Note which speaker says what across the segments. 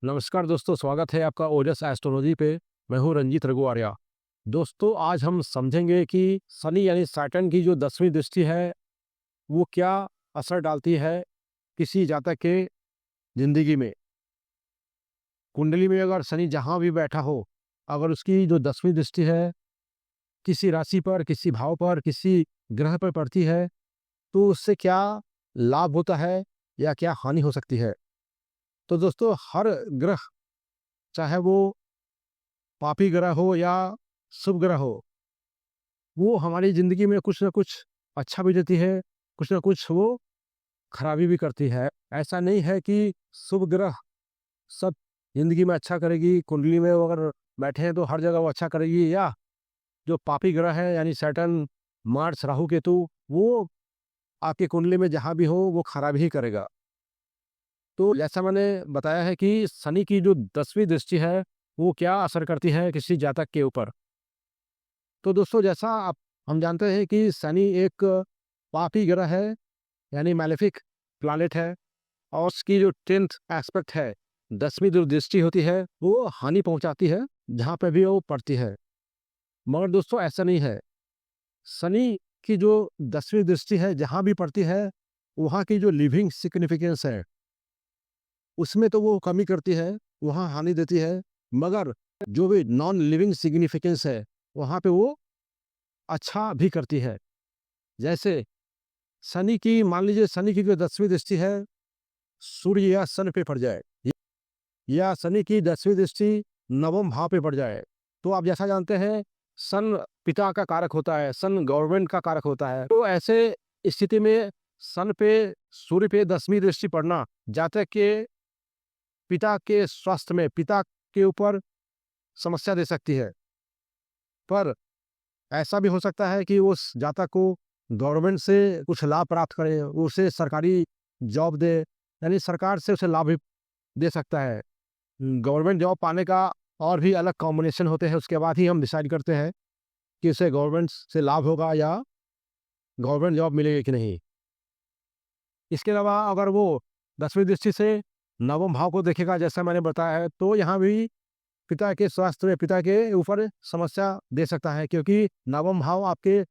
Speaker 1: नमस्कार दोस्तों, स्वागत है आपका ओजस एस्ट्रोलॉजी पे। मैं हूँ रंजीत रघुआर्या। दोस्तों, आज हम समझेंगे कि शनि यानी सैटर्न की जो 10वीं दृष्टि है वो क्या असर डालती है किसी जातक के जिंदगी में। कुंडली में अगर शनि जहाँ भी बैठा हो, अगर उसकी जो 10वीं दृष्टि है किसी राशि पर, किसी भाव पर, किसी ग्रह पर पड़ती है, तो उससे क्या लाभ होता है या क्या हानि हो सकती है। तो दोस्तों, हर ग्रह, चाहे वो पापी ग्रह हो या शुभ ग्रह हो, वो हमारी ज़िंदगी में कुछ न कुछ अच्छा भी देती है, कुछ न कुछ वो खराबी भी करती है। ऐसा नहीं है कि शुभ ग्रह सब ज़िंदगी में अच्छा करेगी, कुंडली में वो अगर बैठे हैं तो हर जगह वो अच्छा करेगी, या जो पापी ग्रह है यानी सैटर्न, मार्स, राहु, केतु, वो आपकी कुंडली में जहाँ भी हो वो खराबी ही करेगा। तो जैसा मैंने बताया है कि शनि की जो 10वीं दृष्टि है, वो क्या असर करती है किसी जातक के ऊपर। तो दोस्तों, जैसा आप हम जानते हैं कि शनि एक पापी ग्रह है यानी मैलेफिक प्लैनेट है, और उसकी जो 10th एस्पेक्ट है, 10वीं जो दृष्टि होती है, वो हानि पहुंचाती है जहाँ पे भी वो पड़ती है। मगर दोस्तों, ऐसा नहीं है। शनि की जो 10वीं दृष्टि है जहाँ भी पड़ती है, वहाँ की जो लिविंग सिग्निफिकेंस है उसमें तो वो कमी करती है, वहाँ हानि देती है। मगर जो भी नॉन लिविंग सिग्निफिकेंस है, वहाँ पे वो अच्छा भी करती है। जैसे शनि की, मान लीजिए शनि की जो 10वीं दृष्टि है सूर्य या सन पे पड़ जाए, या शनि की 10वीं दृष्टि नवम भाव पे पड़ जाए, तो आप जैसा जानते हैं सन पिता का कारक होता है, सन गवर्नमेंट का कारक होता है। तो ऐसे स्थिति में सन पे, सूर्य पे 10वीं दृष्टि पड़ना जातक के पिता के स्वास्थ्य में, पिता के ऊपर समस्या दे सकती है। पर ऐसा भी हो सकता है कि उस जातक को गवर्नमेंट से कुछ लाभ प्राप्त करे, उसे सरकारी जॉब दे, यानी सरकार से उसे लाभ भी दे सकता है। गवर्नमेंट जॉब पाने का और भी अलग कॉम्बिनेशन होते हैं, उसके बाद ही हम डिसाइड करते हैं कि उसे गवर्नमेंट से लाभ होगा या गवर्नमेंट जॉब मिलेगी कि नहीं। इसके अलावा अगर वो 10वीं दृष्टि से नवम भाव को देखेगा, जैसा मैंने बताया है, तो यहाँ भी पिता के स्वास्थ्य में, पिता के ऊपर समस्या दे सकता है, क्योंकि नवम भाव आपके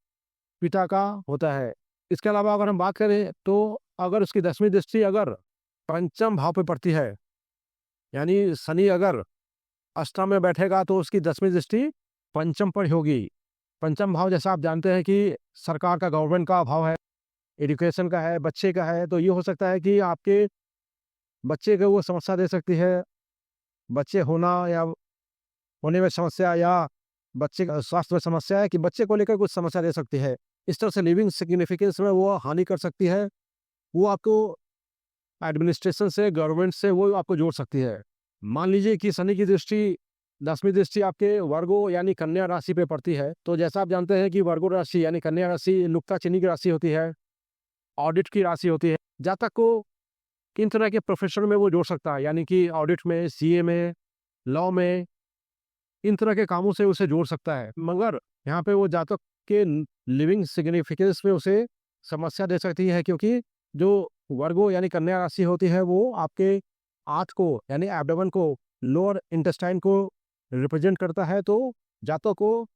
Speaker 1: पिता का होता है। इसके अलावा अगर हम बात करें तो अगर उसकी 10वीं दृष्टि अगर पंचम भाव पे पड़ती है, यानी शनि अगर अष्टम में बैठेगा तो उसकी 10वीं दृष्टि पंचम पर होगी। पंचम भाव जैसा आप जानते हैं कि सरकार का, गवर्नमेंट का भाव है, एजुकेशन का है, बच्चे का है। तो ये हो सकता है कि आपके बच्चे को वो समस्या दे सकती है, बच्चे होना या होने में समस्या, या बच्चे का स्वास्थ्य में समस्या है कि बच्चे को लेकर कुछ समस्या दे सकती है। इस तरह से लिविंग सिग्निफिकेंस में वो हानि कर सकती है। वो आपको एडमिनिस्ट्रेशन से, गवर्नमेंट से वो आपको जोड़ सकती है। मान लीजिए कि शनि की दृष्टि, 10वीं दृष्टि आपके वर्गो यानी कन्या राशि पे पड़ती है। तो जैसा आप जानते हैं कि वर्गो राशि यानी कन्या राशि नुक्ताचीनी की राशि होती है, ऑडिट की राशि होती है। जातक को किन तरह के प्रोफेशन में वो जोड़ सकता है, यानी कि ऑडिट में, सीए में, लॉ में, इन तरह के कामों से उसे जोड़ सकता है। मगर यहाँ पे वो जातक के लिविंग सिग्निफिकेंस में उसे समस्या दे सकती है, क्योंकि जो वर्गो यानी कन्या राशि होती है वो आपके आंत को यानी एब्डोमेन को, लोअर इंटेस्टाइन को रिप्रेजेंट करता है। तो जातक को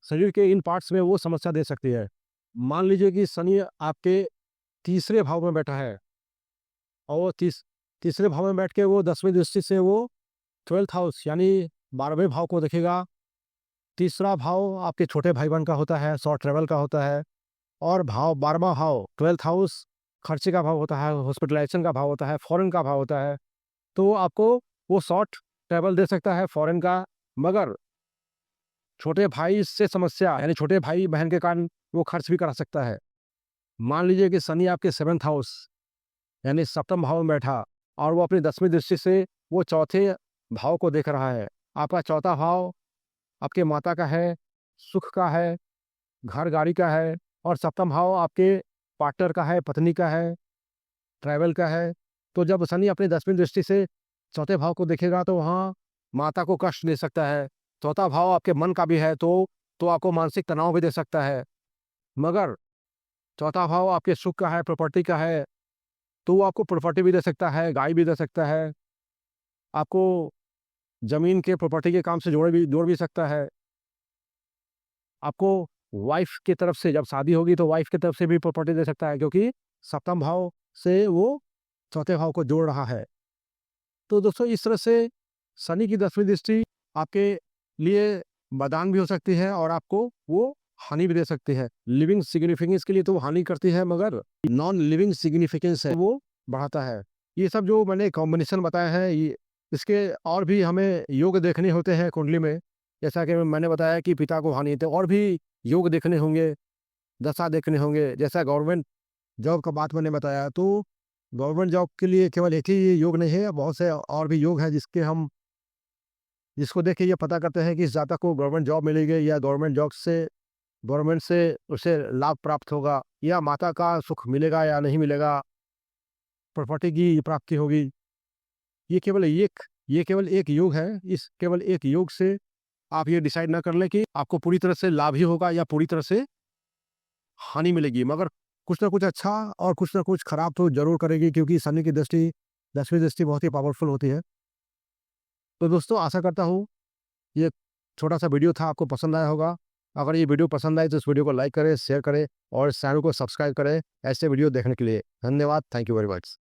Speaker 1: शरीर के इन पार्ट्स में वो समस्या दे सकती है। मान लीजिए कि शनि आपके तीसरे भाव में बैठा है, और वो तीसरे भाव में बैठ के वो 10वीं दृष्टि से वो 12th हाउस यानी 12वें भाव को देखेगा। तीसरा भाव आपके छोटे भाई बहन का होता है, शॉर्ट ट्रेवल का होता है। और भाव 12वां भाव 12th हाउस खर्चे का भाव होता है, हॉस्पिटलाइजेशन का भाव होता है, फॉरेन का भाव होता है। तो आपको वो शॉर्ट ट्रैवल दे सकता है, फॉरेन का। मगर छोटे भाई से समस्या, यानी छोटे भाई बहन के कारण वो खर्च भी करा सकता है। मान लीजिए कि शनि आपके 7th हाउस यानी सप्तम भाव में बैठा, और वो अपनी 10वीं दृष्टि से वो चौथे भाव को देख रहा है। आपका चौथा भाव आपके माता का है, सुख का है, घर गाड़ी का है। और सप्तम भाव आपके पार्टनर का है, पत्नी का है, ट्रैवल का है। तो जब शनि अपनी 10वीं दृष्टि से चौथे भाव को देखेगा तो वहाँ माता को कष्ट दे सकता है। चौथा भाव आपके मन का भी है, तो आपको मानसिक तनाव भी दे सकता है। मगर चौथा भाव आपके सुख का है, प्रॉपर्टी का है, तो वो आपको प्रॉपर्टी भी दे सकता है, गाय भी दे सकता है, आपको ज़मीन के प्रॉपर्टी के काम से जोड़ भी सकता है। आपको वाइफ़ की तरफ से जब शादी होगी तो वाइफ़ की तरफ से भी प्रॉपर्टी दे सकता है, क्योंकि सप्तम भाव से वो चौथे भाव को जोड़ रहा है। तो दोस्तों इस तरह से शनि की 10वीं दृष्टि आपके लिए वरदान भी हो सकती है और आपको वो हानि भी दे सकती है। लिविंग सिग्निफिकेंस के लिए तो वो हानि करती है, मगर नॉन लिविंग सिग्निफिकेंस है वो बढ़ाता है। ये सब जो मैंने कॉम्बिनेशन बताया है, ये इसके और भी हमें योग देखने होते हैं कुंडली में। जैसा कि मैंने बताया कि पिता को हानि, तो और भी योग देखने होंगे, दशा देखने होंगे। जैसा गवर्नमेंट जॉब का बात मैंने बताया, तो गवर्नमेंट जॉब के लिए केवल एक ही योग नहीं है, बहुत से और भी योग है जिसको देख के ये पता करते हैं कि इस जातक को गवर्नमेंट जॉब मिलेगी या गवर्नमेंट से उसे लाभ प्राप्त होगा, या माता का सुख मिलेगा या नहीं मिलेगा, प्रॉपर्टी की प्राप्ति होगी। ये केवल एक योग है। इस केवल एक योग से आप ये डिसाइड ना कर लें कि आपको पूरी तरह से लाभ ही होगा या पूरी तरह से हानि मिलेगी, मगर कुछ ना कुछ अच्छा और कुछ ना कुछ खराब तो जरूर करेगी, क्योंकि शनि की दृष्टि 10वीं दृष्टि बहुत ही पावरफुल होती है। तो दोस्तों आशा करता हूँ ये छोटा सा वीडियो था आपको पसंद आया होगा। अगर ये वीडियो पसंद आए तो इस वीडियो को लाइक करें, शेयर करें और चैनल को सब्सक्राइब करें ऐसे वीडियो देखने के लिए। धन्यवाद। Thank you very much.